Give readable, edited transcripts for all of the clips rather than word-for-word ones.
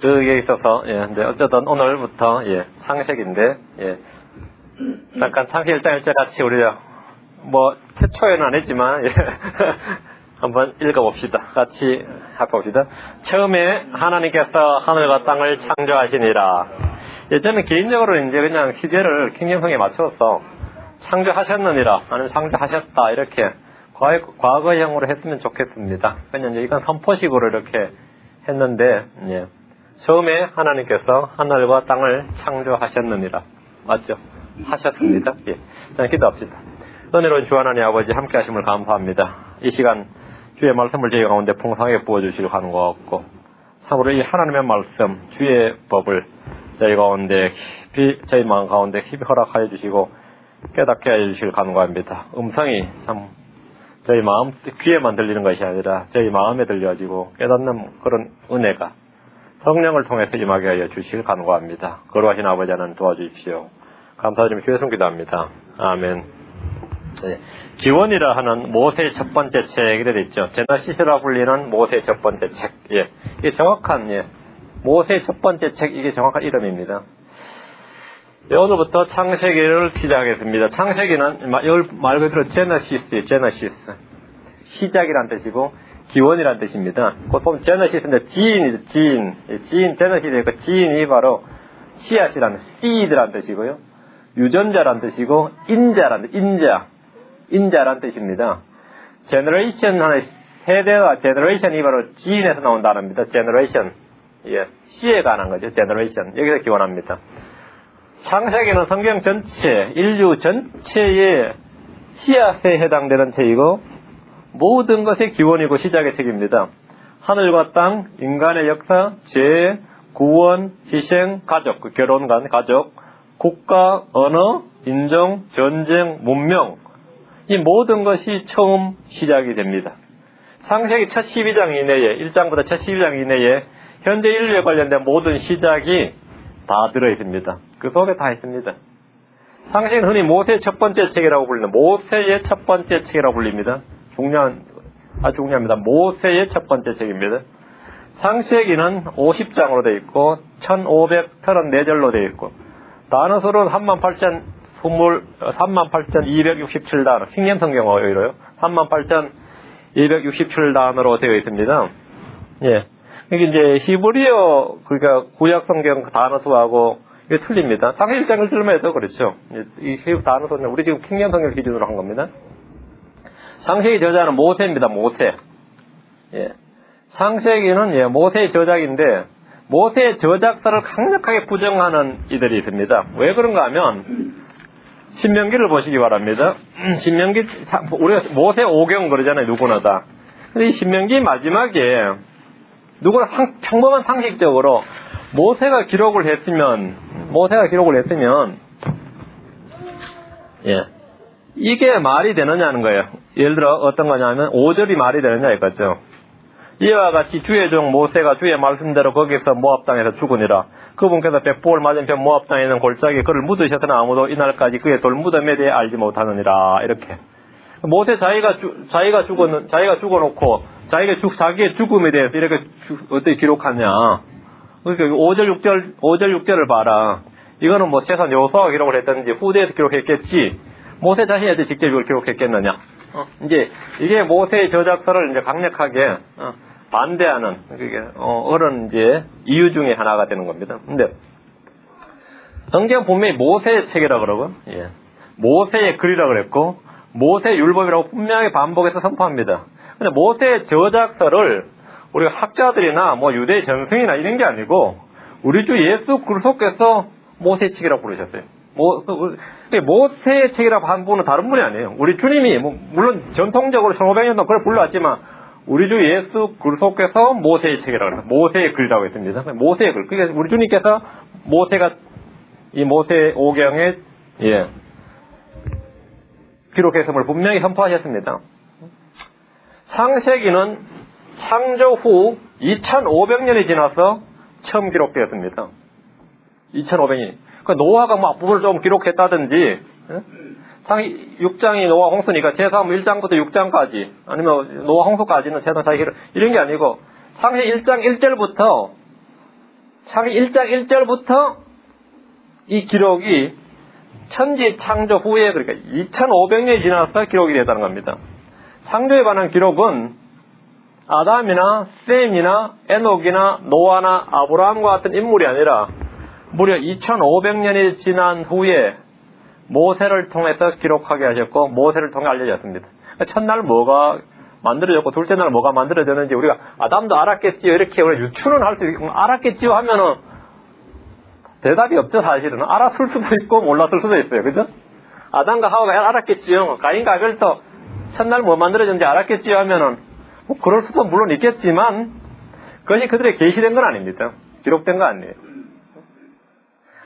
그에 있어서, 근데 어쨌든 오늘부터, 창세기인데, 잠깐 창세기 1장 1절 같이 우리가, 최초에는 안 했지만, 한번 읽어봅시다. 같이 해봅시다. 처음에 하나님께서 하늘과 땅을 창조하시니라. 저는 개인적으로 이제 그냥 시제를 킹경성에 맞춰서 창조하셨느니라, 나는 창조하셨다, 이렇게 과거형으로 했으면 좋겠습니다. 그냥 이제 이건 선포식으로 이렇게 했는데, 처음에 하나님께서 하늘과 땅을 창조하셨느니라. 맞죠? 하셨습니다. 자, 기도합시다. 은혜로운 주 하나님 아버지 함께 하심을 감사합니다. 이 시간 주의 말씀을 저희 가운데 풍성하게 부어주시려고 하는 것 같고, 참으로 이 하나님의 말씀, 주의 법을 저희 가운데 깊이, 저희 마음 가운데 깊이 허락하여 주시고 깨닫게 해 주시길 간구합니다. 음성이 참 저희 마음 귀에만 들리는 것이 아니라 저희 마음에 들려지고 깨닫는 그런 은혜가 성령을 통해서 임하게 하여 주시길 간구합니다. 거룩하신 아버지 하나님 도와주십시오. 감사드리며 주의 손 기도합니다. 아멘. 기원이라 하는 모세의 첫 번째 책 이래 있죠. 제너시스라 불리는 모세의 첫 번째 책. 이게 정확한 모세의 첫 번째 책, 이게 정확한 이름입니다. 오늘부터 창세기를 시작하겠습니다. 창세기는 말 그대로 제너시스. 시작이란 뜻이고 기원이란 뜻입니다. 곧 보면 제너시스인데 지인 제너시스니까 지인이 바로 씨앗이라는 seed란 뜻이고요. 유전자란 뜻이고 인자란 뜻입니다. 제너레이션 하는 세대와 제너레이션이 바로 지인에서 나온 단어입니다. 제너레이션. 씨에 관한 거죠. 제너레이션. 여기서 기원합니다. 창세기는 성경 전체, 인류 전체의 씨앗에 해당되는 책이고 모든 것의 기원이고 시작의 책입니다. 하늘과 땅, 인간의 역사, 죄, 구원, 희생, 가족, 결혼 간 가족, 국가, 언어, 인종, 전쟁, 문명, 이 모든 것이 처음 시작이 됩니다. 창세기 첫 12장 이내에, 1장부터 첫 12장 이내에 현재 인류에 관련된 모든 시작이 다 들어있습니다. 그 속에 다 있습니다. 창세기는 흔히 모세의 첫 번째 책이라고 불립니다. 모세의 첫 번째 책이라고 불립니다. 아주 중요합니다. 모세의 첫 번째 책입니다. 창세기는 50장으로 되어 있고 1534절로 되어 있고 단어수는 38,267단어, 킹lem성경어로요. 38,267단어로 되어 있습니다. 이게 이제 히브리어, 그러니까 구약성경 단어수하고 이게 틀립니다. 창세기 1장 1절만 해도 그렇죠. 이 단어수는 우리 지금 킹lem성경 기준으로 한 겁니다. 창세기 저자는 모세입니다. 모세. 창세기는 모세의 저작인데 모세의 저작서를 강력하게 부정하는 이들이 있습니다. 왜 그런가 하면 신명기를 보시기 바랍니다. 신명기, 우리가 모세 5경 그러잖아요. 누구나 다. 근데 이 신명기 마지막에 누구나 평범한 상식적으로 모세가 기록을 했으면 이게 말이 되느냐는 거예요. 예를 들어 어떤 거냐면 5절이 말이 되느냐 이거죠. 이와 같이 주의 종 모세가 주의 말씀대로 거기서 모압 땅에서 죽으니라. 그분께서 백보를 맞은편 모압 땅에 있는 골짜기에 그를 묻으셨으나 아무도 이날까지 그의 돌무덤에 대해 알지 못하느니라. 이렇게 모세 자기가 죽어놓고 자기의 죽음에 대해서 이렇게 어떻게 기록하냐. 그러니까 5절 6절을 봐라. 이거는 최소한 여호수아가 기록을 했든지 후대에서 기록했겠지. 모세 자신한테 직접 이걸 기록했겠느냐. 이제 이게 모세의 저작서를 이제 강력하게 반대하는 그런 이제 이유 중에 하나가 되는 겁니다. 근데 성경 분명히 모세의 책이라고 그러고, 모세의 글이라고 그랬고, 모세의 율법이라고 분명히 반복해서 선포합니다. 근데 모세의 저작서를 우리가 학자들이나 유대 전승이나 이런 게 아니고 우리 주 예수 그리스도께서 모세의 책이라고 부르셨어요. 모세의 책이라고 한 분은 다른 분이 아니에요. 우리 주님이 물론 전통적으로 1500년 동안 그걸 불러왔지만 우리 주 예수 그리스도께서 모세의 책이라고 합니다. 모세의 글이라고 했습니다. 모세의 글. 그러니까 우리 주님께서 이 모세 5경에 기록했음을 분명히 선포하셨습니다. 창세기는 창조 후 2500년이 지나서 처음 기록되었습니다. 2500년. 노아가 앞부분을 좀 기록했다든지, 창세기 6장이 노아 홍수니까 제사함 1장부터 6장까지, 아니면 노아 홍수까지는 제사 자기 이런 게 아니고, 창세기 1장 1절부터 창세기 1장 1절부터 이 기록이 천지 창조 후에 그러니까 2500년이 지나서 기록이 됐다는 겁니다. 창조에 관한 기록은 아담이나 셈이나 에녹이나 노아나 아브라함과 같은 인물이 아니라 무려 2500년이 지난 후에 모세를 통해서 기록하게 하셨고 모세를 통해 알려졌습니다. 첫날 뭐가 만들어졌고 둘째 날 뭐가 만들어졌는지 우리가 아담도 알았겠지요 이렇게 우리가 유추는 할 수 있고 알았겠지요 하면은 대답이 없죠. 사실은 알았을 수도 있고 몰랐을 수도 있어요. 그죠? 아담과 하와가 알았겠지요. 가인과 아벨도 첫날 뭐 만들어졌는지 알았겠지요 하면은 뭐 그럴 수도 물론 있겠지만 그것이 그들의 계시된 건 아닙니다. 기록된 거 아니에요.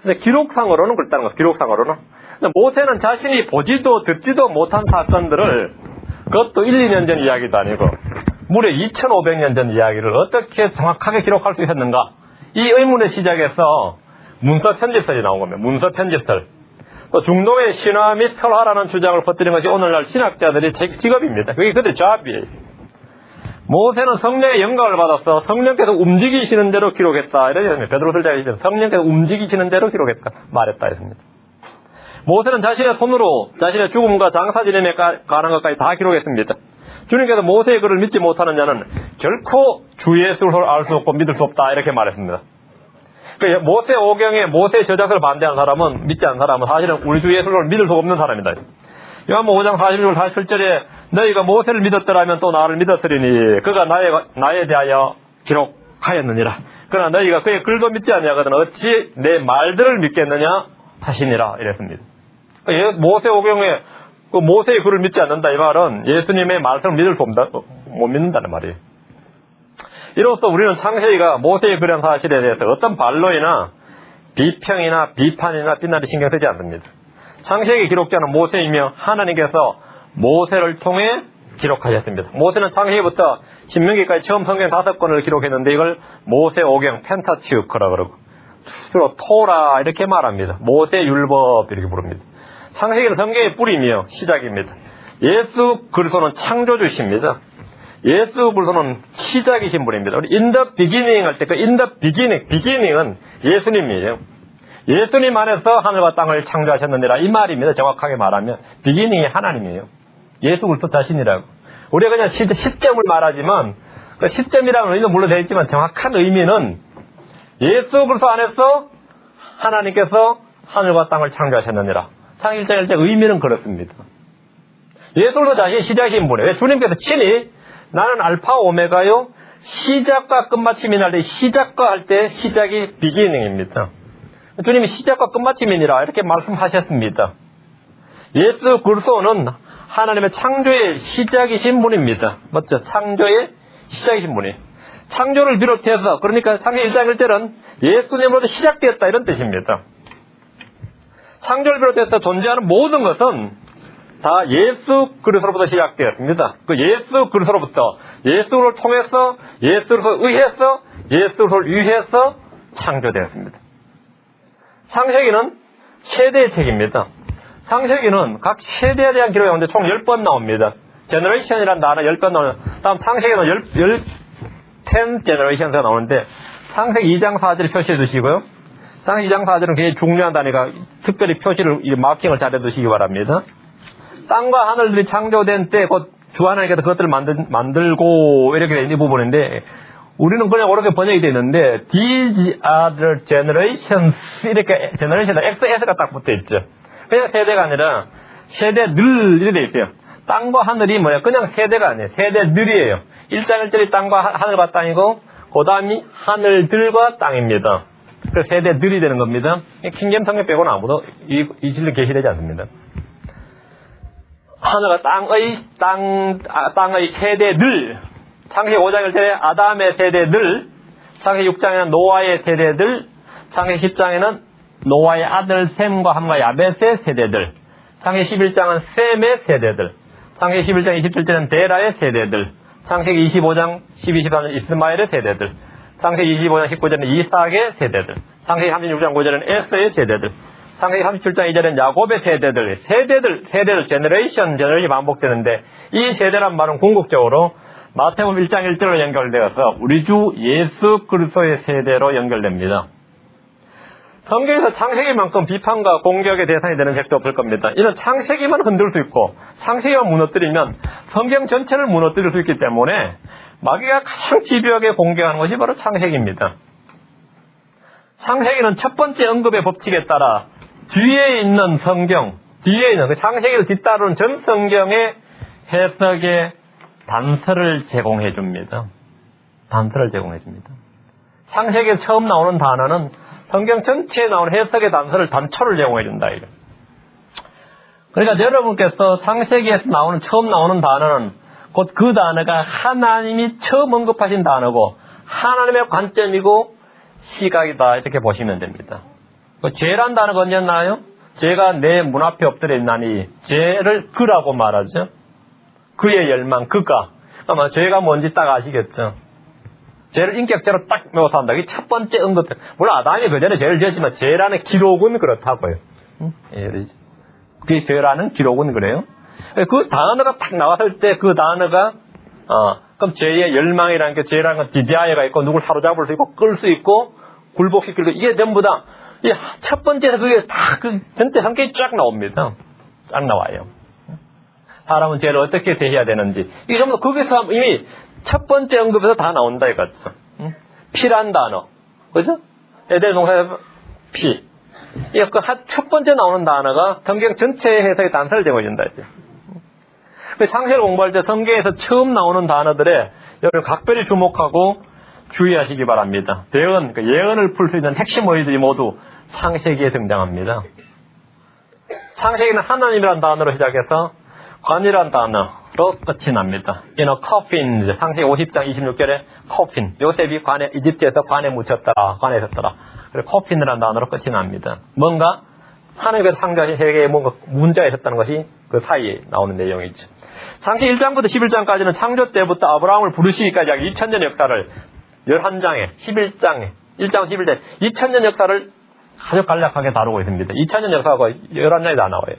근데 기록상으로는 그렇다는 거예요. 기록상으로는. 근데 모세는 자신이 보지도 듣지도 못한 사건들을 그것도 1, 2년 전 이야기도 아니고 무려 2500년 전 이야기를 어떻게 정확하게 기록할 수 있었는가? 이 의문의 시작에서 문서 편집설이 나온 겁니다. 문서 편집설. 또 중동의 신화 및 설화라는 주장을 퍼뜨린 것이 오늘날 신학자들의 직업입니다. 그게 그들의 잡이에요. 모세는 성령의 영감을 받아서 성령께서 움직이시는 대로 기록했다. 이렇게 했습니다. 베드로서자에 성령께서 움직이시는 대로 기록했다. 말했다. 했습니다. 모세는 자신의 손으로 자신의 죽음과 장사 지냄에 관한 것까지 다 기록했습니다. 주님께서 모세의 글을 믿지 못하는 자는 결코 주 예수를 알 수 없고 믿을 수 없다. 이렇게 말했습니다. 모세 오경에 모세의 저작을 반대하는 사람은 믿지 않는 사람은 사실은 우리 주 예수를 믿을 수 없는 사람이다. 요한복음 5장 46절 47절에 너희가 모세를 믿었더라면 또 나를 믿었으리니 그가 나에 대하여 기록하였느니라. 그러나 너희가 그의 글도 믿지 아니하거든 어찌 내 말들을 믿겠느냐 하시니라 이랬습니다. 모세 오경에 그 모세의 글을 믿지 않는다 이 말은 예수님의 말씀을 믿을 수 없다, 못 믿는다는 말이에요. 이로써 우리는 창세기가 모세의 글한 사실에 대해서 어떤 반론이나 비평이나 비판이나 비난이 신경 쓰지 않습니다. 창세기 기록자는 모세이며 하나님께서 모세를 통해 기록하셨습니다. 모세는 창세기부터 신명기까지 처음 성경 5권을 기록했는데 이걸 모세 오경 펜타티우크라고 그러고 주로 토라 이렇게 말합니다. 모세 율법 이렇게 부릅니다. 창세기는 성경의 뿌리며 시작입니다. 예수 그리스도는 창조주십니다. 예수 그리스도는 시작이신 분입니다. 우리 in the beginning 할 때 그 in the beginning은 예수님이에요. 예수님 안에서 하늘과 땅을 창조하셨느니라 이 말입니다. 정확하게 말하면 beginning이 하나님이에요. 예수 그리스도 자신이라고. 우리가 그냥 시점을 말하지만 그 시점이라는 의미는 물론 되어 있지만 정확한 의미는 예수 그리스도 안에서 하나님께서 하늘과 땅을 창조하셨느니라. 창세기 1장 1장 의미는 그렇습니다. 예수 그리스도 자신이 시작이신 분이에요. 주님께서 친히 나는 알파 오메가요 시작과 끝마침이 날 때 시작과 할 때 시작이 비기닝입니다. 주님이 시작과 끝마침이니라 이렇게 말씀하셨습니다. 예수 그리스도는 하나님의 창조의 시작이신 분입니다. 맞죠? 창조의 시작이신 분이에요. 창조를 비롯해서 그러니까 창세기 1장 1절은 예수님으로부터 시작되었다 이런 뜻입니다. 창조를 비롯해서 존재하는 모든 것은 다 예수 그리스도로부터 시작되었습니다. 그 예수 그리스도로부터 예수를 통해서 예수를 의해서 예수를 위해서 창조되었습니다. 창세기는 세대의 책입니다. 창세기는 각 세대에 대한 기록이 나오는데 총 10번 나옵니다. 제너레이션이라는 단어 10번 나오는 다음 창세기는 10 제너레이션스가 나오는데 창세기 2장 4절을 표시해 두시고요. 창세기 2장 4절은 굉장히 중요한 단위가 특별히 표시를 마킹을 잘해 두시기 바랍니다. 땅과 하늘들이 창조된 때 곧 주 하나님께서 그것들을 만들고 이렇게 된 이 부분인데 우리는 그냥 어렵게 번역이 되어 있는데 These are the generations 이렇게 제너레이션에 XS가 딱 붙어 있죠. 그냥 세대가 아니라 세대들 이렇게 되어 있어요. 땅과 하늘이 뭐야? 그냥 세대가 아니에요. 세대들이에요. 1장 1절이 땅과 하늘과 땅이고 그 다음이 하늘들과 땅입니다. 그 세대들이 되는 겁니다. 킹잼 성경 빼고는 아무도 이 진리 계시되지 않습니다. 하늘과 땅의 세대들, 창세기 5장 1절에 아담의 세대들, 창세기 6장에는 노아의 세대들, 창세기 10장에는 노아의 아들 셈과 함과 야벳의 세대들, 창세기 11장은 셈의 세대들, 창세기 11장 27절에는 데라의 세대들, 창세기 25장 12, 13절 이스마엘의 세대들, 창세기 25장 19절에는 이삭의 세대들, 창세기 36장 9절에는 에서의 세대들, 창세기 37장 2절에는 야곱의 세대들, 제너레이션이 반복되는데 이 세대란 말은 궁극적으로 마태복음 1장 1절로 연결되어서 우리 주 예수 그리스도의 세대로 연결됩니다. 성경에서 창세기만큼 비판과 공격의 대상이 되는 책도 없을 겁니다. 이는 창세기만 흔들 수 있고 창세기만 무너뜨리면 성경 전체를 무너뜨릴 수 있기 때문에 마귀가 가장 집요하게 공격하는 것이 바로 창세기입니다. 창세기는 첫 번째 언급의 법칙에 따라 뒤에 있는 성경, 뒤에 있는 그 창세기를 뒤따르는 전 성경의 해석의 단서를 제공해 줍니다. 단서를 제공해 줍니다. 창세기에 처음 나오는 단어는 성경 전체에 나오는 해석의 단서를 단초를 제공해 준다. 이거. 그러니까 여러분께서 창세기에서 처음 나오는 단어는 곧 그 단어가 하나님이 처음 언급하신 단어고 하나님의 관점이고 시각이다. 이렇게 보시면 됩니다. 죄란 단어가 언제 나와요? 죄가 내 문 앞에 엎드려 있나니 죄를 그라고 말하죠. 그의 열망, 그가. 아마 죄가 뭔지 딱 아시겠죠. 죄를 인격적으로 딱 묘사한다. 이게 첫 번째 언급. 물론 아담이 그 전에 죄를 지었지만 죄라는 기록은 그렇다고요. 그게 죄라는 기록은 그래요. 그 단어가 딱 나왔을 때 그 단어가 그럼 죄의 열망이라는 게 죄라는 건 디자이어가 있고 누굴 사로잡을 수 있고 끌 수 있고 굴복시킬 수 있고 이게 전부 다 첫 번째에서 그게 다 그 전체 성격이 쫙 나옵니다. 쫙 나와요. 사람은 죄를 어떻게 대해야 되는지 이게 전부 거기서 이미 첫 번째 언급에서 다 나온다 이거죠. 피란 단어, 그죠? 에덴 동산에서 피. 이 그 첫 번째 나오는 단어가 성경 전체의 해석의 단서를 제공해준다 이제. 창세를 공부할 때 성경에서 처음 나오는 단어들에 여러분 각별히 주목하고 주의하시기 바랍니다. 대언, 예언을 풀 수 있는 핵심 어휘들이 모두 창세기에 등장합니다. 창세기는 하나님이란 단어로 시작해서 관이란 단어로 끝이 납니다. coffin, 창세기 50장 26절에 coffin, 요셉이 이집트에서 관에 묻혔더라, 관에 섰더라. 그리고 coffin이라는 단어로 끝이 납니다. 뭔가 하나님께서 창조하신 세계에 뭔가 문제가 있었다는 것이 그 사이에 나오는 내용이죠. 창세기 1장부터 11장까지는 창조 때부터 아브라함을 부르시기까지 약 2000년 역사를 11장에, 11장에, 1장 11장, 2000년 역사를 아주 간략하게 다루고 있습니다. 2000년 역사가 11장에 다 나와요.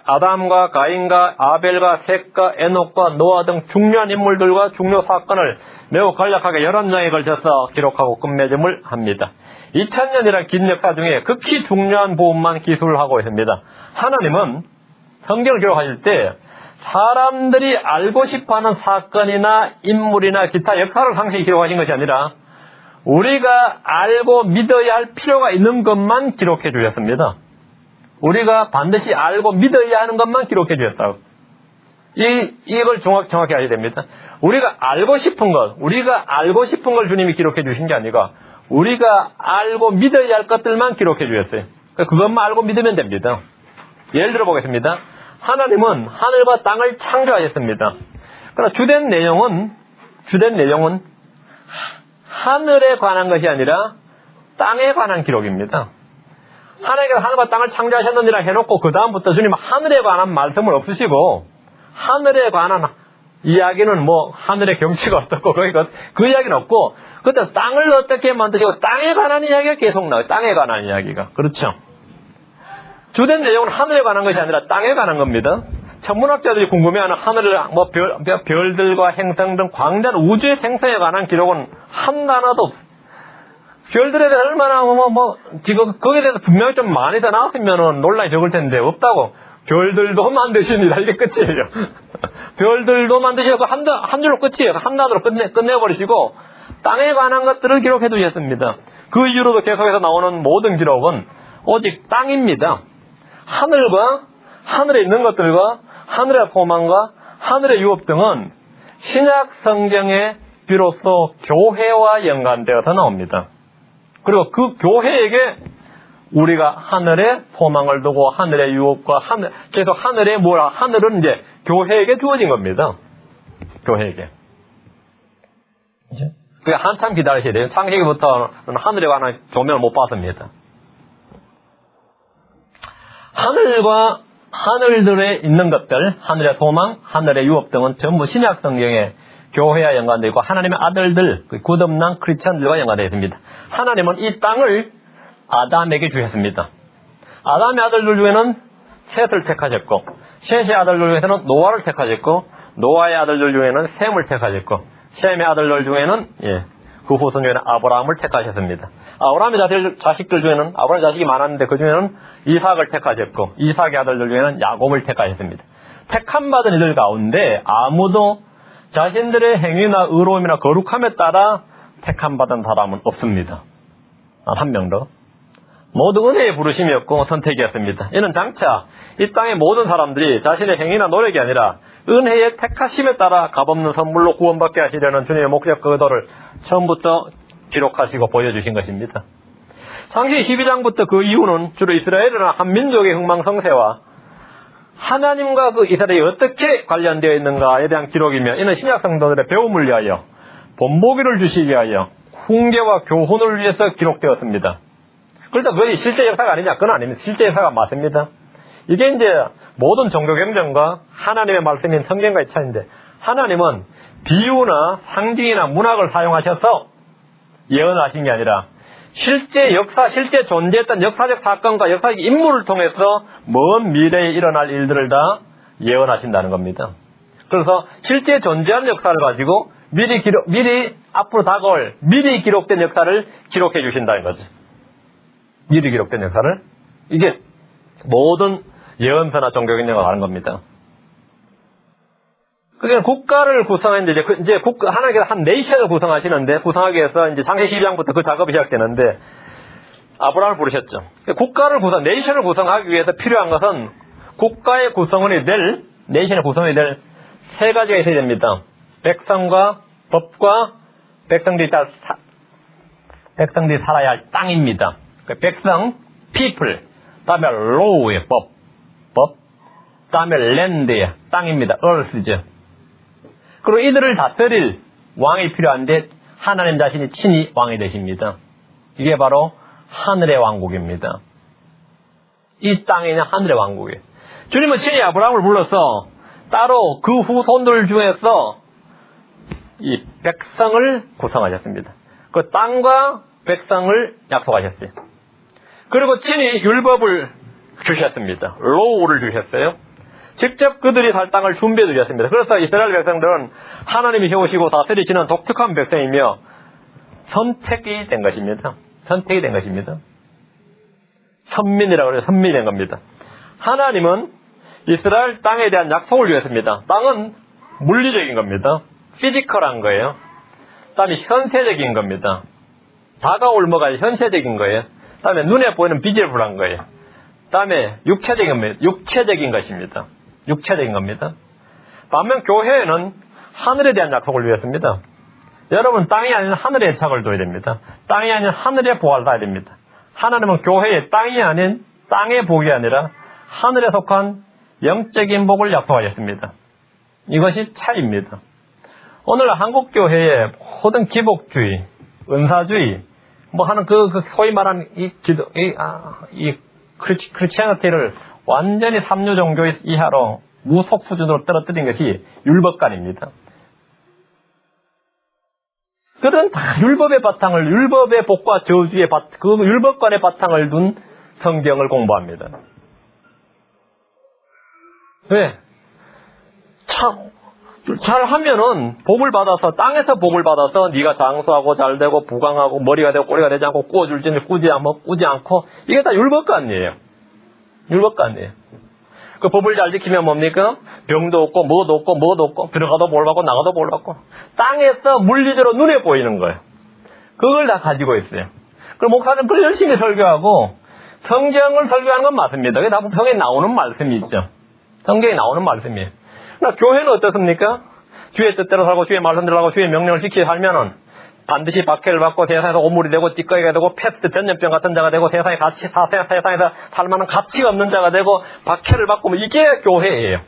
아담과 가인과 아벨과 셋과 에녹과 노아 등 중요한 인물들과 중요 사건을 매우 간략하게 11장에 걸쳐서 기록하고 끝맺음을 합니다. 2000년이라는 긴 역사 중에 극히 중요한 부분만 기술을 하고 있습니다. 하나님은 성경을 기록하실 때 사람들이 알고 싶어하는 사건이나 인물이나 기타 역사를 상세히 기록하신 것이 아니라 우리가 알고 믿어야 할 필요가 있는 것만 기록해 주셨습니다. 우리가 반드시 알고 믿어야 하는 것만 기록해 주셨다고. 이걸 정확히 알아야 됩니다. 우리가 알고 싶은 걸 주님이 기록해 주신 게 아니라 우리가 알고 믿어야 할 것들만 기록해 주셨어요. 그것만 알고 믿으면 됩니다. 예를 들어 보겠습니다. 하나님은 하늘과 땅을 창조하셨습니다. 그러나 주된 내용은 하늘에 관한 것이 아니라 땅에 관한 기록입니다. 하나님께서 하늘과 땅을 창조하셨느니라 해놓고 그 다음부터 주님은 하늘에 관한 말씀을 없으시고 하늘에 관한 이야기는 뭐 하늘의 경치가 어떻고 그 이야기는 없고 그때 땅을 어떻게 만드시고 땅에 관한 이야기가 계속 나와요. 땅에 관한 이야기가. 그렇죠. 주된 내용은 하늘에 관한 것이 아니라 땅에 관한 겁니다. 천문학자들이 궁금해하는 하늘을 별들과 행성 등 광대한 우주의 생성에 관한 기록은 한 단어도 없어요. 별들에 대해서 얼마나 지금 거기에 대해서 분명히 좀 많이 더 나왔으면 논란이 적을 텐데 없다고. 별들도 만드십니다. 이게 끝이에요. 별들도 만드시고 한 줄로 끝이에요. 한 단어로 끝내버리시고 땅에 관한 것들을 기록해 두셨습니다. 그 이후로도 계속해서 나오는 모든 기록은 오직 땅입니다. 하늘과 하늘에 있는 것들과 하늘의 소망과 하늘의 유업 등은 신약 성경에 비로소 교회와 연관되어서 나옵니다. 그리고 그 교회에게 우리가 하늘의 소망을 두고 하늘의 유업과 계속 하늘은 이제 교회에게 주어진 겁니다. 교회에게. 그러니까 한참 기다리셔야 돼요. 창세기부터는 하늘에 관한 조명을 못 봤습니다. 하늘과 하늘들에 있는 것들, 하늘의 소망, 하늘의 유업 등은 전부 신약 성경에 교회와 연관되어 있고 하나님의 아들들, 거듭난 크리스천들과 연관되어 있습니다. 하나님은 이 땅을 아담에게 주셨습니다. 아담의 아들들 중에는 셋을 택하셨고 셋의 아들들 중에서는 노아를 택하셨고 노아의 아들들 중에는 셈을 택하셨고 셈의 아들들 중에는 그 후손 중에는 아브라함을 택하셨습니다. 아브라함의 자식들 중에는 아브라함 자식이 많았는데 그 중에는 이삭을 택하셨고 이삭의 아들들 중에는 야곱을 택하셨습니다. 택함 받은 이들 가운데 아무도 자신들의 행위나 의로움이나 거룩함에 따라 택함 받은 사람은 없습니다. 한 명도. 모두 은혜의 부르심이었고 선택이었습니다. 이는 장차 이 땅의 모든 사람들이 자신의 행위나 노력이 아니라 은혜의 택하심에 따라 값없는 선물로 구원받게 하시려는 주님의 목적과 의도를 처음부터 기록하시고 보여주신 것입니다. 창세기 12장부터 그 이후는 주로 이스라엘이나 한 민족의 흥망성쇠와 하나님과 그 이스라엘이 어떻게 관련되어 있는가에 대한 기록이며 이는 신약 성도들의 배움을 위하여 본보기를 주시기 위하여 훈계와 교훈을 위해서 기록되었습니다. 그러다 그것이 실제 역사가 아니냐? 그건 아닙니다. 실제 역사가 맞습니다. 이게 이제 모든 종교 경전과 하나님의 말씀인 성경과의 차이인데 하나님은 비유나 상징이나 문학을 사용하셔서 예언하신 게 아니라 실제 역사, 실제 존재했던 역사적 사건과 역사적 인물을 통해서 먼 미래에 일어날 일들을 다 예언하신다는 겁니다. 그래서 실제 존재한 역사를 가지고 미리 앞으로 다가올 미리 기록된 역사를 기록해 주신다는 거죠. 미리 기록된 역사를. 이게 모든 예언서나 종교경전과 다른 겁니다. 그게 국가를 구성했는데 이제 하나님께서 한 네이션을 구성하시는데 구성하기 위해서 이제 창세기 12장부터 그 작업이 시작되는데 아브라함을 부르셨죠. 국가를 네이션을 구성하기 위해서 필요한 것은 국가의 구성원이 될 네이션의 구성원이 될 세 가지가 있어야 됩니다. 백성과 법과 백성들이 살아야 할 땅입니다. 백성, people, 다음에 law의 법, 다음에 land의 땅입니다. earth죠. 그리고 이들을 다스릴 왕이 필요한데 하나님 자신이 친히 왕이 되십니다. 이게 바로 하늘의 왕국입니다. 이 땅에 있는 하늘의 왕국이에요. 주님은 친히 아브라함을 불러서 따로 그 후손들 중에서 이 백성을 구성하셨습니다. 그 땅과 백성을 약속하셨어요. 그리고 친히 율법을 주셨습니다. 로우를 주셨어요. 직접 그들이 살 땅을 준비해 주셨습니다. 그래서 이스라엘 백성들은 하나님이 세우시고 다스리시는 독특한 백성이며 선택이 된 것입니다. 선택이 된 것입니다. 선민이라고 해요. 선민이 된 겁니다. 하나님은 이스라엘 땅에 대한 약속을 주셨습니다. 땅은 물리적인 겁니다. 피지컬한 거예요. 다음에 현세적인 겁니다. 다가올 뭐가 현세적인 거예요. 다음에 눈에 보이는 비주얼한 거예요. 다음에 육체적인 것입니다. 육체적인 겁니다. 반면 교회는 하늘에 대한 약속을 위했습니다. 여러분 땅이 아닌 하늘에 애착을 둬야 됩니다. 땅이 아닌 하늘에 보호를 둬야 됩니다. 하나님은 교회에 땅이 아닌 땅의 복이 아니라 하늘에 속한 영적인 복을 약속하셨습니다. 이것이 차이입니다. 오늘 한국교회의 모든 기복주의, 은사주의, 하는 소위 말하는 크리스티애니티를 완전히 삼류 종교 이하로 무속 수준으로 떨어뜨린 것이 율법관입니다. 그런 다 율법의 복과 저주의 그 율법관의 바탕을 둔 성경을 공부합니다. 왜? 잘하면은 복을 받아서 땅에서 복을 받아서 네가 장수하고 잘되고 부강하고 머리가 되고 꼬리가 되지 않고 꾸어줄지는 꾸지 않고 이게 다 율법관이에요. 율법관이에요. 그 법을 잘 지키면 뭡니까? 병도 없고 뭐도 없고 들어가도 볼 받고 나가도 볼 받고 땅에서 물리적으로 눈에 보이는 거예요. 그걸 다 가지고 있어요. 그럼 목사는 그걸 열심히 설교하고 성경을 설교하는 건 맞습니다. 그게 다 성경에 나오는 말씀이죠. 성경에 나오는 말씀이에요. 그러나 교회는 어떻습니까? 주의 뜻대로 살고 주의 말씀대로 하고 주의 명령을 지키게 살면은 반드시 박해를 받고 세상에서 오물이 되고 찌꺼기가 되고 패스트 전염병 같은 자가 되고 세상에서 살만한 가치가 없는 자가 되고 박해를 받고 이게 교회예요.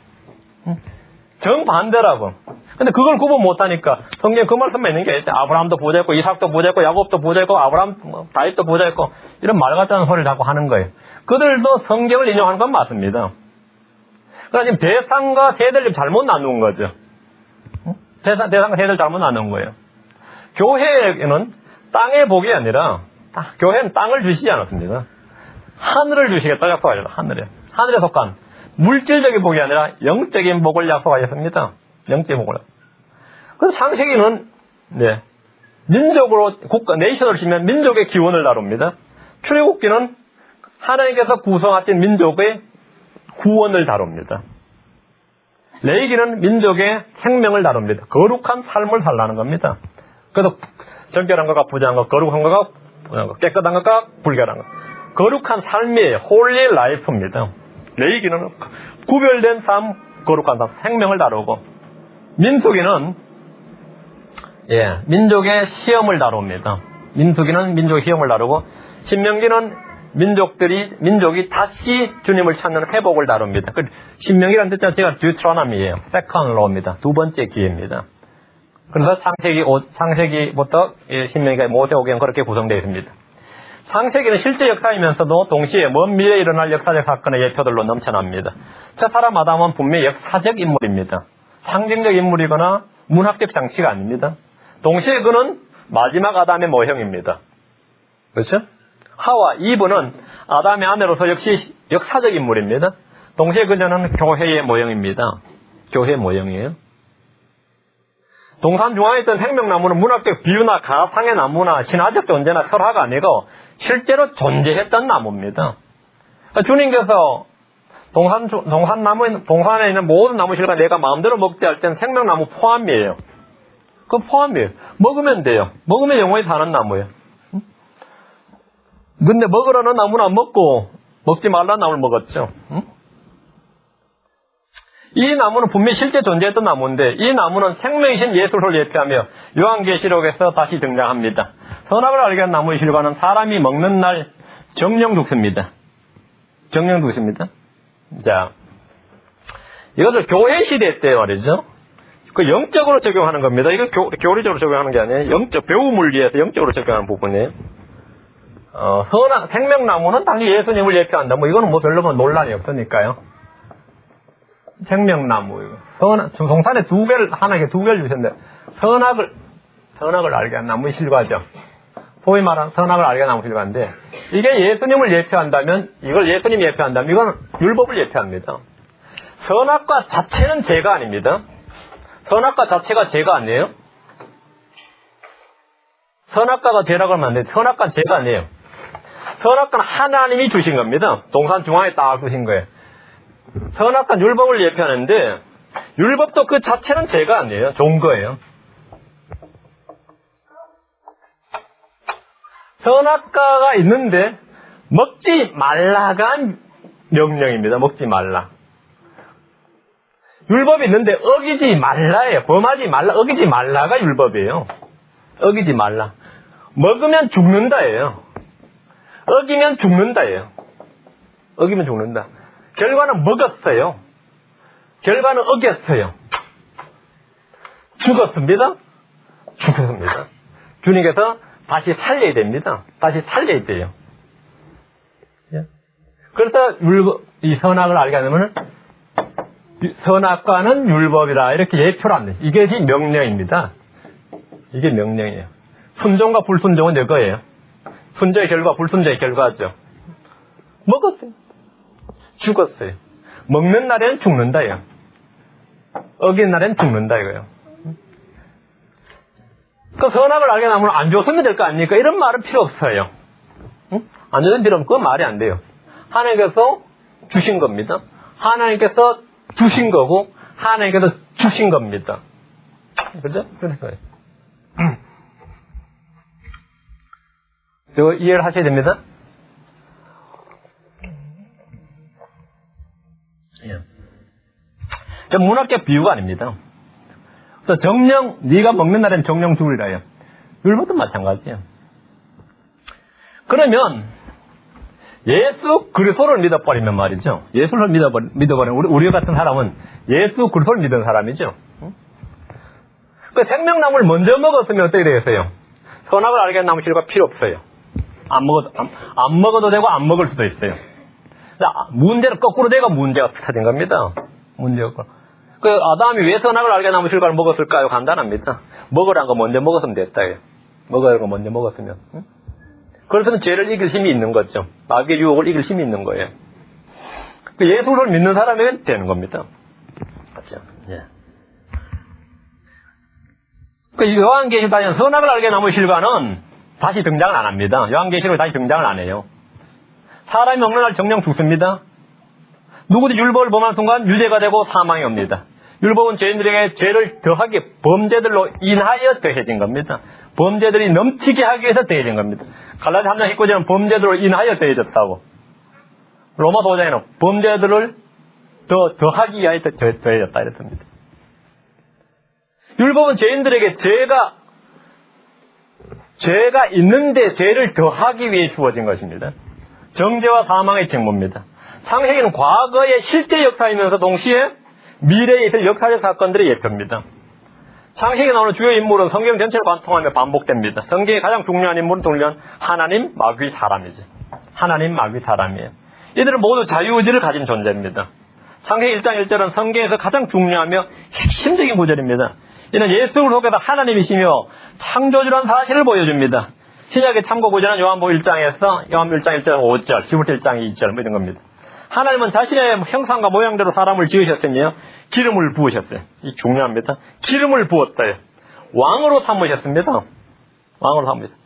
정반대라고. 근데 그걸 구분 못하니까 성경에 그 말씀만 있는 게 있어요. 아브라함도 부자였고 이삭도 부자였고 야곱도 부자였고 다윗도 부자였고 이런 말 같다는 소리를 자꾸 하는 거예요. 그들도 성경을 인용하는 건 맞습니다. 그러니까 지금 대상과 세대를 잘못 나눈 거죠. 대상과 세대를 잘못 나눈 거예요. 교회에는 땅의 복이 아니라 교회는 땅을 주시지 않았습니다. 하늘을 주시겠다 약속하셨다. 하늘에 속한 물질적인 복이 아니라 영적인 복을 약속하셨습니다. 영적인 복을. 그래서 창세기는 민족으로 국가 네이션을 치면 민족의 기원을 다룹니다. 출애굽기는 하나님께서 구성하신 민족의 구원을 다룹니다. 레위기는 민족의 생명을 다룹니다. 거룩한 삶을 살라는 겁니다. 그래서 정결한 것과 부정한 것, 거룩한 것과 부정한 것, 깨끗한 것과 불결한 것. 거룩한 삶이에요. 홀리 라이프입니다. 레위기는 구별된 삶, 거룩한 삶, 생명을 다루고, 민수기는 민족의 시험을 다룹니다. 민수기는 민족의 시험을 다루고, 신명기는 민족이 다시 주님을 찾는 회복을 다룹니다. 신명기라는 뜻 자체가 듀트로노미예요. 세컨드 로입니다. 두 번째 기회입니다. 그래서 창세기부터 신명기가 모세오경은 그렇게 구성되어 있습니다. 창세기는 실제 역사이면서도 동시에 먼 미래에 일어날 역사적 사건의 예표들로 넘쳐납니다. 저 사람 아담은 분명히 역사적 인물입니다. 상징적 인물이거나 문학적 장치가 아닙니다. 동시에 그는 마지막 아담의 모형입니다. 그렇죠? 하와 이브는 아담의 아내로서 역시 역사적 인물입니다. 동시에 그녀는 교회의 모형입니다. 교회의 모형이에요. 동산 중앙에 있던 생명나무는 문학적 비유나 가상의 나무나 신화적 존재나 설화가 아니고 실제로 존재했던 나무입니다. 주님께서 동산에 있는 모든 나무실과 내가 마음대로 먹되 할 때는 생명나무 포함이에요. 그 포함이에요. 먹으면 돼요. 먹으면 영원히 사는 나무예요. 근데 먹으라는 나무는 안 먹고 먹지 말라는 나무를 먹었죠. 이 나무는 분명히 실제 존재했던 나무인데 이 나무는 생명이신 예수를 예표하며 요한계시록에서 다시 등장합니다. 선악을 알게 한 나무의 실과는 사람이 먹는 날 정령 죽습니다. 정령 죽습니다. 자, 이것을 교회 시대 때 말이죠. 그 영적으로 적용하는 겁니다. 이거 교리적으로 적용하는 게 아니에요. 영적 배움을 위해서 영적으로 적용하는 부분이에요. 생명나무는 당연히 예수님을 예표한다. 이거는 별로 논란이 없으니까요. 생명나무. 동산에 하나에 두 개를 주셨는데, 선악을 알게 한 나무의 실과죠. 소위 말하는 선악을 알게 한 나무 실과인데, 이게 예수님을 예표한다면, 이걸 예수님이 예표한다면, 이건 율법을 예표합니다. 선악과 자체는 죄가 아닙니다. 선악과 자체가 죄가 아니에요. 선악과가 죄라고 하면 안 돼요. 선악과는 죄가 아니에요. 선악과는 하나님이 주신 겁니다. 동산 중앙에 딱 주신 거예요. 선악과는 율법을 예표하는데 율법도 그 자체는 죄가 아니에요. 좋은 거예요. 선악과가 있는데 먹지 말라가 명령입니다. 먹지 말라. 율법이 있는데 어기지 말라예요. 범하지 말라, 어기지 말라가 율법이에요. 어기지 말라. 먹으면 죽는다예요. 어기면 죽는다예요. 어기면 죽는다. 결과는 먹었어요. 결과는 어겼어요. 죽었습니다. 죽었습니다. 주님께서 다시 살려야 됩니다. 다시 살려야 돼요. 그래서 이 선악을 알게 하면 선악과는 율법이라 이렇게 예표를 합니다. 이것이 명령입니다. 이게 명령이에요. 순종과 불순종은 이거예요. 순종의 결과, 불순종의 결과죠. 먹었어요. 죽었어요. 먹는 날에는 죽는다요. 어긴 날에는 죽는다 이거예요. 그 선악을 알게 나면 안 줬으면 될 거 아닙니까? 이런 말은 필요 없어요. 안 줬으면 필요 없으면 그건 말이 안 돼요. 하나님께서 주신 겁니다. 하나님께서 주신 거고 하나님께서 주신 겁니다. 그죠? 그런 거예요. 저거 이해를 하셔야 됩니다. 저 문학적 비유가 아닙니다. 그래서 정령, 네가 먹는 날엔 정령 죽으리라 해요. 율법도 마찬가지예요. 그러면 예수 그리스도를 믿어버리면 말이죠. 예수를 믿어버리면 우리 같은 사람은 예수 그리스도를 믿은 사람이죠. 그 생명나무를 먼저 먹었으면 어떻게 되겠어요? 선악을 알게 한 나무 실과 필요 없어요. 안 먹어도 되고 안 먹을 수도 있어요. 문제는 거꾸로 되고 문제가 터진 겁니다. 문제가. 그 아담이 왜 선악을 알게 나무 실과를 먹었을까요? 간단합니다. 먹으라는 거 먼저 먹었으면 됐다. 먹으라는 거 먼저 먹었으면. 그래서는 죄를 이길 힘이 있는 거죠. 마귀의 유혹을 이길 힘이 있는 거예요. 예수를 믿는 사람에게 되는 겁니다. 맞죠? 예. 그 요한계시록에 선악을 알게 나무 실과는 다시 등장을 안 합니다. 요한계시록에 다시 등장을 안 해요. 사람이 먹는 날 정령 죽습니다. 누구도 율법을 범한 순간 유죄가 되고 사망이 옵니다. 율법은 죄인들에게 죄를 더하게 범죄들로 인하여 더해진 겁니다. 범죄들이 넘치게 하기 위해서 더해진 겁니다. 갈라디아 3장 19절은 범죄들로 인하여 더해졌다고. 로마서 5장에는 범죄들을 더하기 위하여 더해졌다 이랬습니다. 율법은 죄인들에게 죄가 있는데 죄를 더하기 위해 주어진 것입니다. 정죄와 사망의 징조입니다. 창세기는 과거의 실제 역사이면서 동시에 미래에 있을 역사적 사건들의 예표입니다. 창세기에 나오는 주요 인물은 성경 전체를 관통하며 반복됩니다. 성경의 가장 중요한 인물은 돌면 하나님, 마귀, 사람이죠. 하나님, 마귀, 사람이에요. 이들은 모두 자유의지를 가진 존재입니다. 창세기 1장 1절은 성경에서 가장 중요하며 핵심적인 구절입니다. 이는 예수를 속에서 하나님이시며 창조주라는 사실을 보여줍니다. 신약의 참고 구절은 요한복음 1장에서 요한복음 1장 1절 5절, 히브리서 1장 2절 뭐 이런 겁니다. 하나님은 자신의 형상과 모양대로 사람을 지으셨으며 기름을 부으셨어요. 이 중요합니다. 기름을 부었어요. 왕으로 삼으셨습니다. 왕으로 삼으셨어요.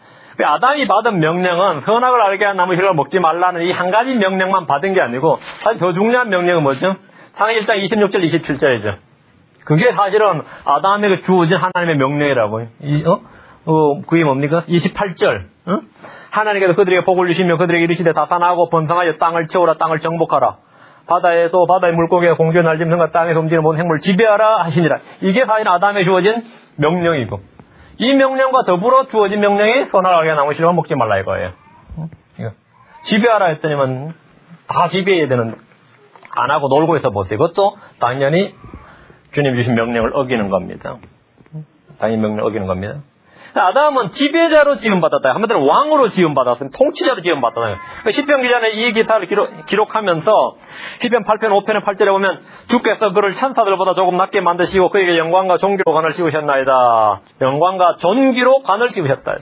아담이 받은 명령은 선악을 알게 한 나무 실과를 먹지 말라는 이 한 가지 명령만 받은 게 아니고 사실 더 중요한 명령은 뭐죠? 창세기 1장 26절 27절이죠. 그게 사실은 아담에게 주어진 하나님의 명령이라고요. 그게 뭡니까? 28절. 하나님께서 그들에게 복을 주시며 그들에게 이르시되 다산하고 번성하여 땅을 채우라 땅을 정복하라. 바다에도 바다의 물고기와 공중의 날짐승과 땅에서 움직이는 모든 생물을 지배하라 하시니라. 이게 사실 아담에 주어진 명령이고 이 명령과 더불어 주어진 명령이 선악을 알게 나무 실과 먹지 말라 이거예요. 지배하라 했더니만 다 지배해야 되는 안 하고 놀고 있어 보세요. 이것도 당연히 주님 주신 명령을 어기는 겁니다. 당연히 명령을 어기는 겁니다. 아담은 지배자로 지음받았다. 한마디로 왕으로 지음받았으면 통치자로 지음받았다. 시편 기자는 이 기사를 기록하면서 시편 8편 5편의 8절에 보면 주께서 그를 천사들보다 조금 낮게 만드시고 그에게 영광과 존귀로 관을 씌우셨나이다. 영광과 존귀로 관을 씌우셨다.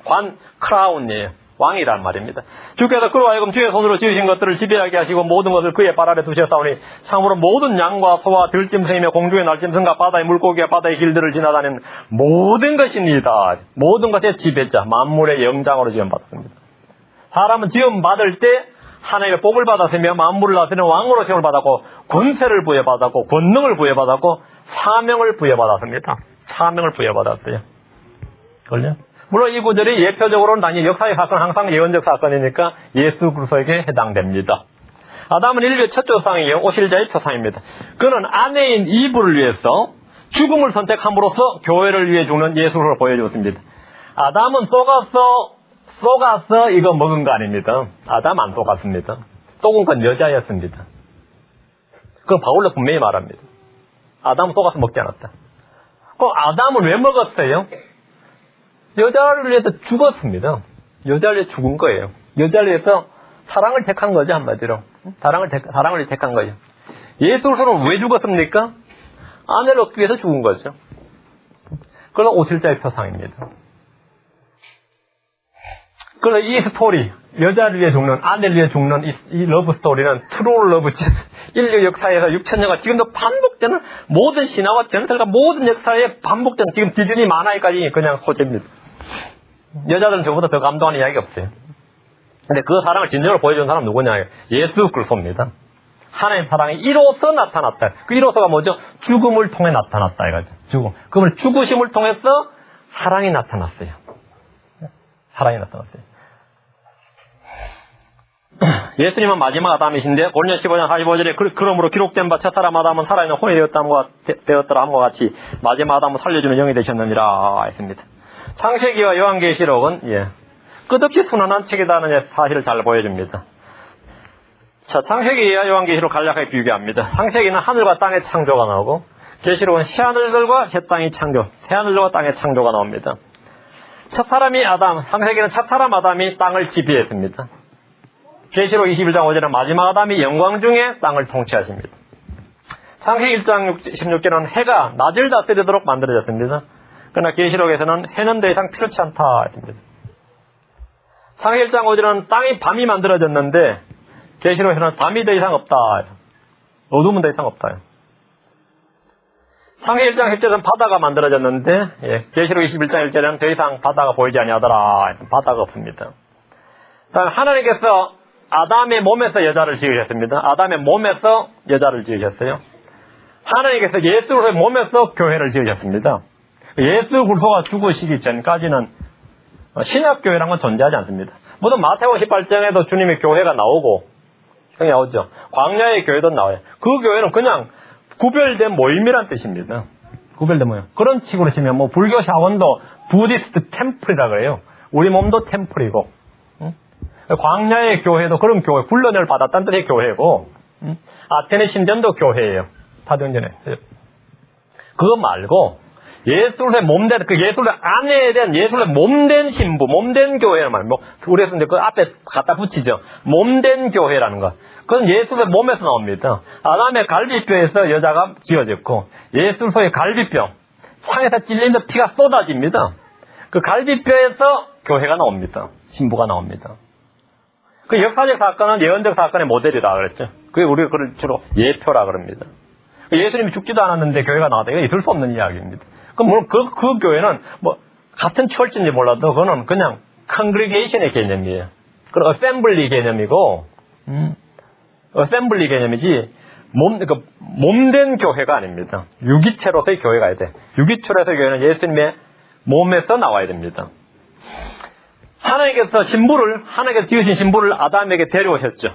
관, 크라운이에요. 왕이란 말입니다. 주께서 그로 하여금 주의 손으로 지으신 것들을 지배하게 하시고 모든 것을 그의 발 아래 두셨사오니 참으로 모든 양과 소와 들짐승이며 공중의 날짐승과 바다의 물고기와 바다의 길들을 지나다니는 모든 것입니다. 모든 것의 지배자, 만물의 영장으로 지음받았습니다. 사람은 지음받을 때 하나님의 복을 받았으며 만물을 다스리는 왕으로 시험을 받았고 권세를 부여받았고 권능을 부여받았고 사명을 부여받았습니다. 사명을 부여받았어요. 그걸요? 물론 이 구절이 예표적으로는 당연히 역사의 사건은 항상 예언적 사건이니까 예수 그리스도에게 해당됩니다. 아담은 인류의 첫 조상이요 오실자의 표상입니다. 그는 아내인 이브를 위해서 죽음을 선택함으로써 교회를 위해 죽는 예수를 보여주었습니다. 아담은 쏘가서 이거 먹은 거 아닙니다. 아담 안 쏘갔습니다. 쏘은 건 여자였습니다. 그건 바울로 분명히 말합니다. 아담은 쏘가서 먹지 않았다. 그럼 아담은 왜 먹었어요? 여자를 위해서 죽었습니다. 여자를 위해서 죽은 거예요. 여자를 위해서 사랑을 택한 거죠, 한마디로. 사랑을 택한 거예요. 예수로서는 왜 죽었습니까? 아내를 얻기 위해서 죽은 거죠. 그건 오실자의 표상입니다. 그래서 이 스토리, 여자를 위해 죽는, 아내를 위해 죽는 이 러브 스토리는 트루 러브, 인류 역사에서 6,000년간 지금도 반복되는 모든 신화와 전설과 모든 역사에 반복되는 지금 디즈니 만화에까지 그냥 소재입니다. 여자들은 저보다 더 감동하는 이야기가 없어요. 근데 그 사랑을 진정으로 보여준 사람은 누구냐? 예수 그리스도입니다. 하나님의 사랑이 이로써 나타났다. 그 이로써가 뭐죠? 죽음을 통해 나타났다 이거죠. 죽음. 그러면 죽으심을 통해서 사랑이 나타났어요. 사랑이 나타났어요. 예수님은 마지막 아담이신데 고린도서 15장 45절에 그러므로 기록된 바 첫사람 아담은 살아있는 혼이 되었더라 함과 같이 마지막 아담은 살려주는 영이 되셨느니라 했습니다. 창세기와 요한계시록은 끝없이 순환한 책이라는 사실을 잘 보여줍니다. 자, 창세기와 요한계시록 간략하게 비교합니다. 창세기는 하늘과 땅의 창조가 나오고 계시록은 새하늘들과 새 땅의 창조, 새하늘들과 땅의 창조가 나옵니다. 첫사람이 아담, 창세기는 첫사람 아담이 땅을 지배했습니다. 계시록 21장 5절은 마지막 아담이 영광 중에 땅을 통치하십니다. 창세기 1장 16절은 해가 낮을 다스리도록 만들어졌습니다. 그러나 계시록에서는 해는 더 이상 필요치 않다 했습니다. 창세기 1장 5절은 땅이 밤이 만들어졌는데 계시록에서는 밤이 더 이상 없다. 어둠은 더 이상 없다. 창세기 1장 10절에는 바다가 만들어졌는데, 예, 계시록 21장 1절에는 더 이상 바다가 보이지 아니하더라. 바다가 없습니다. 다음 하나님께서 아담의 몸에서 여자를 지으셨습니다. 아담의 몸에서 여자를 지으셨어요. 하나님께서 예수 그리스도의 몸에서 교회를 지으셨습니다. 예수 그리스도가 죽으시기 전까지는 신약교회라는 건 존재하지 않습니다. 무슨 마태복음 18장에도 주님의 교회가 나오고, 형이 나오죠. 광야의 교회도 나와요. 그 교회는 그냥 구별된 모임이란 뜻입니다. 구별된 모임. 그런 식으로 치면 뭐 불교 샤원도 부디스트 템플이라 그래요. 우리 몸도 템플이고, 광야의 교회도 그런 교회, 훈련을 받았다는 뜻의 교회고, 아테네 신전도 교회예요. 사도행전에. 그거 말고 예수의 몸된, 그 예수의 안에 대한 예수의 몸된 신부, 몸된 교회란 말이에요. 뭐 우리에서 이제 그 앞에 갖다 붙이죠. 몸된 교회라는 것. 그건 예수의 몸에서 나옵니다. 아담의 갈비뼈에서 여자가 지어졌고, 예수의 갈비뼈, 창에서 찔리는 피가 쏟아집니다. 그 갈비뼈에서 교회가 나옵니다. 신부가 나옵니다. 그 역사적 사건은 예언적 사건의 모델이라 그랬죠. 그게 우리가 그걸 주로 예표라 그럽니다. 예수님이 죽지도 않았는데 교회가 나왔다. 이거 있을 수 없는 이야기입니다. 그럼 물론 그 교회는 뭐 같은 철치인지 몰라도 그거는 그냥 컨그리게이션의 개념이에요. 그리고 어셈블리 개념이고, 어셈블리 개념이지 몸된 교회가 아닙니다. 유기체로서의 교회가 돼. 유기체로서의 교회는 예수님의 몸에서 나와야 됩니다. 하나님께서 하나님께서 지으신 신부를 아담에게 데려오셨죠.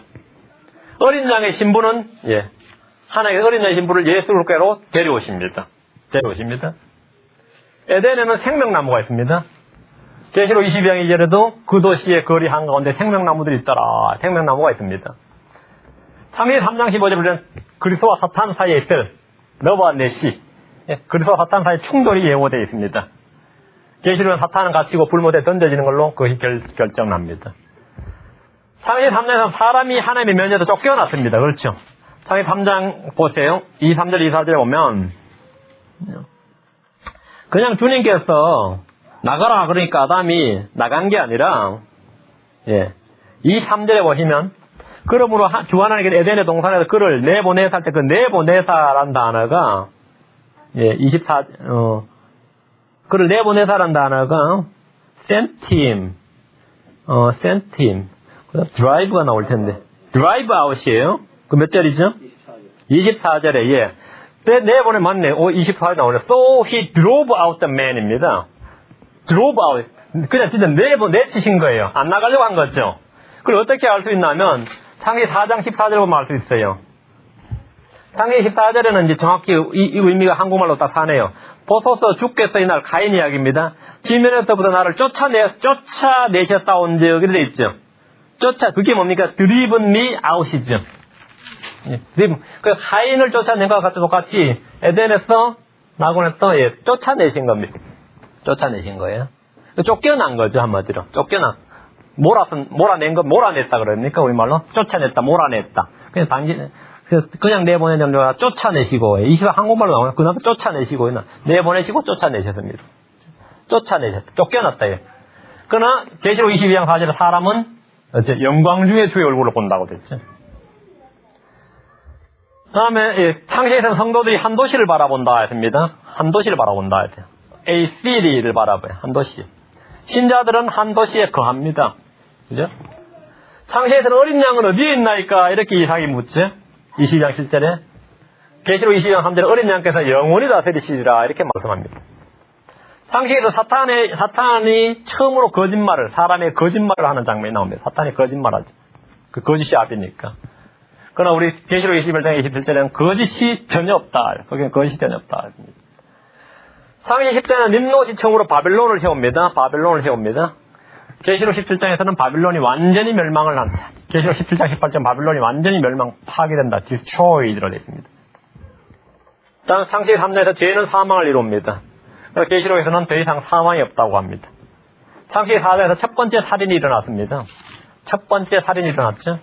어린 양의 신부는, 예, 하나님의 어린 양의 신부를 예수 그리스도로 데려오십니다. 에덴에는 생명나무가 있습니다. 계시록 22장 2절에도 그 도시의 거리 한가운데 생명나무들이 있더라. 생명나무가 있습니다. 창세기 3장 15절에 보면 그리스도와 사탄 사이에 있을 너와 넷이, 예, 그리스도와 사탄 사이에 충돌이 예고되어 있습니다. 계시록은 사탄은 갇히고 불못에 던져지는 걸로 그것이 결정납니다. 창세기 3장에서 사람이 하나님의 면에서 쫓겨났습니다. 그렇죠? 창세기 3장 보세요. 2, 3절, 2, 4절에 보면 그냥 주님께서 나가라 그러니까 아담이 나간 게 아니라, 예, 2, 3절에 보시면 그러므로 주 하나님께서 에덴의 동산에서 그를 내보내사 할 때 그 내보내사라는 단어가, 예, 그를 내보내사라는 단어가 sent him, drive가 나올 텐데 drive out이에요. 그 몇 절이죠? 24절에, 예. 내보내 맞네. 24절에 나오네. So he drove out the man입니다. drove out. 그냥 진짜 내치신 거예요. 안 나가려고 한 거죠. 그걸 어떻게 알 수 있냐면 창세기 4장 14절 보면 알 수 있어요. 창세기 14절에는 이제 정확히 이 의미가 한국말로 딱 사네요. 보소서 주께서 이날 가인 이야기입니다. 지면에서부터 나를 쫓아내셨다온 적 이렇게 돼 있죠. 그게 뭡니까? driven me out이죠. 예, 그 가인을 쫓아낸 것과 똑같이 에덴에서 낙원에서, 예, 쫓아내신 겁니다. 쫓아내신 거예요. 쫓겨난 거죠, 한마디로. 몰아냈다 그러니까 우리말로 쫓아냈다, 몰아냈다. 그냥 내보내는 줄 쫓아내시고, 20화 한국말로 나오면 그나마 쫓아내시고, 내보내시고 쫓아내셨습니다. 쫓겨났다, 예. 그러나 계시록 22장 4절에 사람은 영광 중에 주의 얼굴을 본다고 됐죠. 다음에, 예, 창세기에서는 성도들이 한 도시를 바라본다 했습니다. 한 도시를 바라본다 했어요. A city를 바라봐요. 한 도시. 신자들은 한 도시에 거합니다. 그죠? 창세기에서는 어린 양은 어디에 있나이까? 이렇게 이삭이 묻죠. 22장 7절에. 계시록 22장 3절에 어린 양께서 영원히 다스리시리라. 이렇게 말씀합니다. 창세기에서 사탄이 처음으로 사람의 거짓말을 하는 장면이 나옵니다. 사탄이 거짓말하죠. 그 거짓이 앞이니까. 그러나 우리 계시록 21장 27절에는 거짓이 전혀 없다. 거기는 거짓이 전혀 없다. 창세기 10장에는 림롯이 처음으로 바벨론을 세웁니다. 계시록 17장에서는 바빌론이 완전히 멸망을 한다. 계시록 17장 18장 바빌론이 완전히 파괴된다. destroyed로 되어 있습니다. 다음 창세기 3장에서 죄는 사망을 이룹니다. 계시록에서는 더 이상 사망이 없다고 합니다. 창세기 4장에서 첫 번째 살인이 일어났습니다. 일어났죠.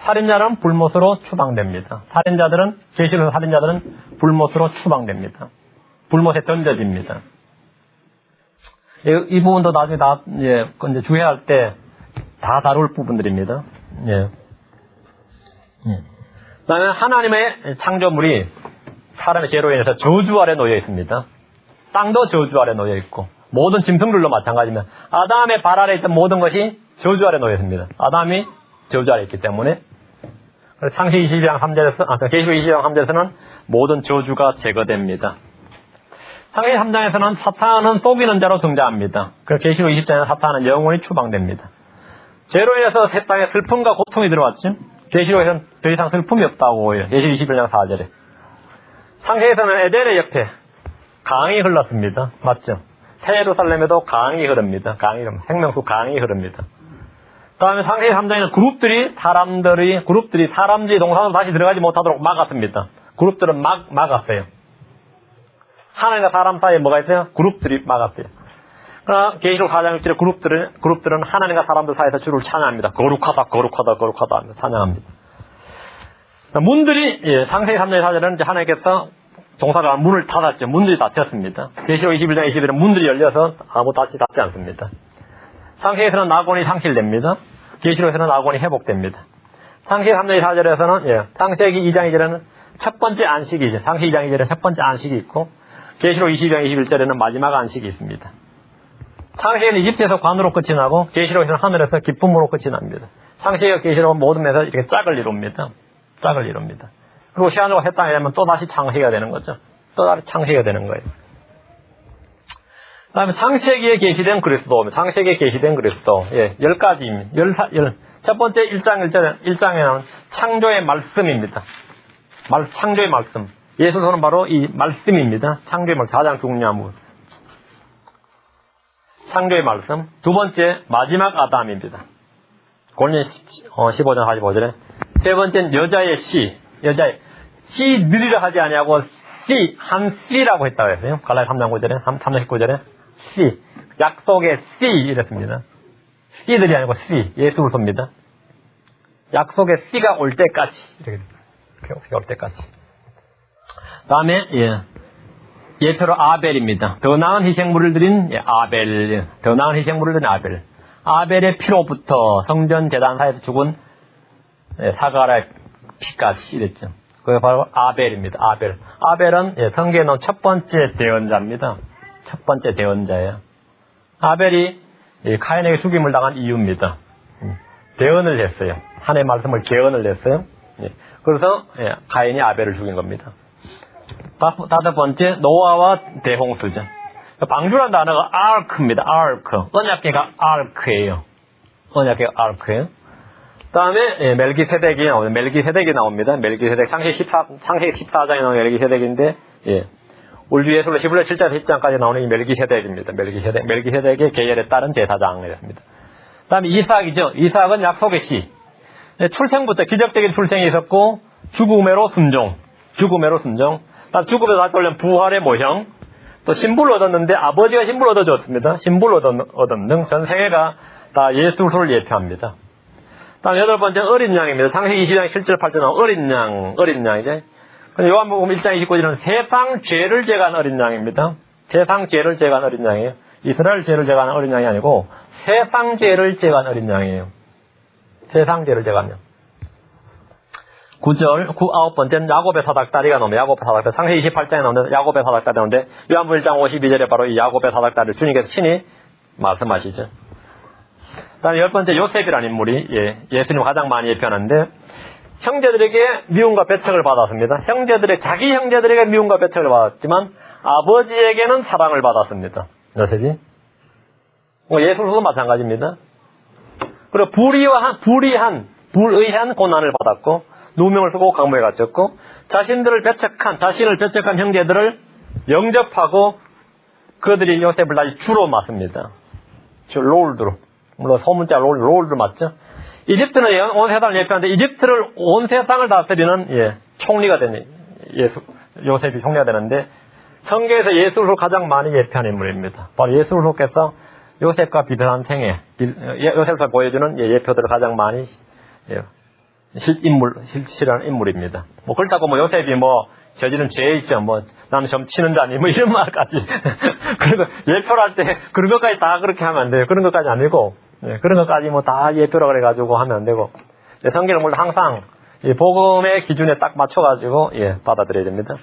살인자는 불못으로 추방됩니다. 계시록 살인자들은 불못으로 추방됩니다. 불못에 던져집니다. 이 부분도 나중에 이제 주의할 때 다 다룰 부분들입니다. 예. 그다음에 하나님의 창조물이 사람의 죄로 인해서 저주 아래 놓여 있습니다. 땅도 저주 아래 놓여 있고 모든 짐승들도 마찬가지입니다. 아담의 발 아래 있던 모든 것이 저주 아래 놓여 있습니다. 아담이 저주 아래 있기 때문에. 창세기 22장 3절에서, 계시록 22장 3절에서는 모든 저주가 제거됩니다. 창세기 3장에서는 사탄은 속이는 자로 등장합니다. 그래서 계시록 20장에서 사탄은 영원히 추방됩니다. 죄로 인해서 새 땅에 슬픔과 고통이 들어왔죠. 계시록에서는 더 이상 슬픔이 없다고 해요. 계시록 21장 4절에. 창세기에서는 에덴의 옆에 강이 흘렀습니다. 맞죠? 새 예루살렘에도 강이 흐릅니다. 생명수 강이 흐릅니다. 다음에 창세기 3장에는 그룹들이 사람들이 동산으로 다시 들어가지 못하도록 막았습니다. 그룹들은 막았어요. 하나님과 사람 사이에 뭐가 있어요? 그룹들이 막았어요. 그러나 계시록 4장 6절에 그룹들은 하나님과 사람들 사이에서 주를 찬양합니다. 거룩하다 하면서 찬양합니다. 문들이, 창세기 3장 4절에는 이제 하나님께서 동사가 문을 닫았죠. 문들이 닫혔습니다. 계시록 21장 21절에 문들이 열려서 아무 다시 닫지 않습니다. 창세기에서는 낙원이 상실됩니다. 계시록에서는 낙원이 회복됩니다. 창세기 3장 4절에서는, 창세기 2장 2절에는 첫 번째 안식이죠. 창세기 2장 2절에 첫 번째 안식이 있고, 계시록 20장 21절에는 마지막 안식이 있습니다. 창세기는 이집트에서 관으로 끝이 나고, 계시록에서는 하늘에서 기쁨으로 끝이 납니다. 창세기와 계시록은 모든 면에서 이렇게 짝을 이룹니다. 그리고 시간으로 새 땅에 되면 또 다시 창세기가 되는 거죠. 또 다시 창세기가 되는 거예요. 그 다음에 창세기에 계시된 그리스도, 10가지입니다. 첫 번째 1장에 나온 창조의 말씀입니다. 창조의 말씀. 예수서는 바로 이 말씀입니다. 창조의 말씀, 가장 중요한 창조의 말씀. 두 번째, 마지막 아담입니다. 고린도서 15장 45절에. 세 번째는 여자의 씨 느리라 하지 아니하고 한 씨라고 했다고 했어요. 갈라디아 3장 9절에, 3장 19절에 씨, 약속의 씨 이랬습니다. 씨들이 아니고 씨, 예수로서입니다. 약속의 씨가 올 때까지 이렇게 씨가 올 때까지. 다음에 예표로 아벨입니다. 더 나은 희생물을 드린 아벨. 아벨의 피로부터 성전 제단사에서 죽은 사가랴의 피까지 이랬죠. 그게 바로 아벨입니다. 아벨은 성경에 나온 첫 번째 대언자입니다. 첫 번째 대언자예요. 아벨이 카인에게 죽임을 당한 이유입니다. 대언을 했어요. 하나님의 말씀을 개언을 했어요. 그래서 카인이 아벨을 죽인 겁니다. 다섯 번째, 노아와 대홍수죠. 방주란 단어가 아크입니다. 언약궤가 아크예요. 다음에 멜기세덱이 나옵니다. 창세기 14장에 나오는 멜기세덱인데, 우리 주 예수로 히브리 7장 10장까지 나오는 이 멜기세덱입니다. 멜기세덱의 계열에 따른 제사장이었습니다. 다음에 이삭이죠. 이삭은 약속의 씨. 출생부터 기적적인 출생이 있었고, 죽음으로 순종. 다음 죽음에서 다시 돌려면 부활의 모형. 또 신부를 얻었는데 아버지가 신부를 얻어줬습니다. 신부를 얻은 등 전 세계가 다 예수를 예표합니다. 다음 여덟 번째 어린 양입니다. 창세기 20장 7절 8절 나온 어린 양이죠. 요한복음 1장 29절은 세상 죄를 제거한 어린 양입니다. 세상 죄를 제거한 어린 양이에요. 이스라엘 죄를 제거한 어린 양이 아니고 세상 죄를 제거한 어린 양이에요. 세상 죄를 제거한 양. 9절, 9번째는 야곱의 사닥다리가 나옵니다. 창세기 28장에 나오는데 야곱의 사닥다리 나오는데 요한복음 1장 52절에 바로 이 야곱의 사닥다리를 주님께서 친히 말씀하시죠. 다음 10번째 요셉이라는 인물이 예수님 가장 많이 예표하는데 형제들에게 미움과 배척을 받았습니다. 자기 형제들에게 미움과 배척을 받았지만 아버지에게는 사랑을 받았습니다. 요셉이. 예수로도 마찬가지입니다. 그리고 불의한 고난을 받았고 누명을 쓰고 감옥에 갇혔고 자신을 배척한 형제들을 영접하고 그들이 요셉을 다시 주로 맞습니다. 롤드로. 물론 소문자 롤드로 맞죠. 이집트는 온 세상을 예표하는데 이집트를 온 세상을 다스리는 총리가 되는 요셉이 총리가 되는데 성경에서 예수를 가장 많이 예표하는 인물입니다. 바로 예수로께서 요셉과 비슷한 생애, 요셉을 보여주는 예표들을 가장 많이 실현하는 인물입니다. 그렇다고 요셉이 저지른 죄 있죠. 나는 좀 치는 자니, 이런 말까지. 그리고 예표를 할 때 그런 것까지 다 그렇게 하면 안 돼요. 그런 것까지 아니고, 그런 것까지 다 예표라 그래가지고 하면 안 되고. 성경은 항상 복음의 기준에 딱 맞춰가지고, 받아들여야 됩니다.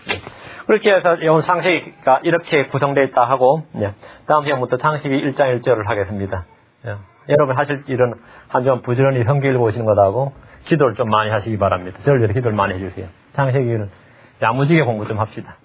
그렇게 해서 이 상식이가 이렇게 구성되어 있다 하고, 예. 다음 시간부터 상식이 1장 1절을 하겠습니다. 예. 여러분 하실 일은 한 주간 부지런히 성경 읽어보시는 것하고, 기도를 좀 많이 하시기 바랍니다. 저를 위해서 기도를 많이 해주세요. 상식이는 야무지게 공부 좀 합시다.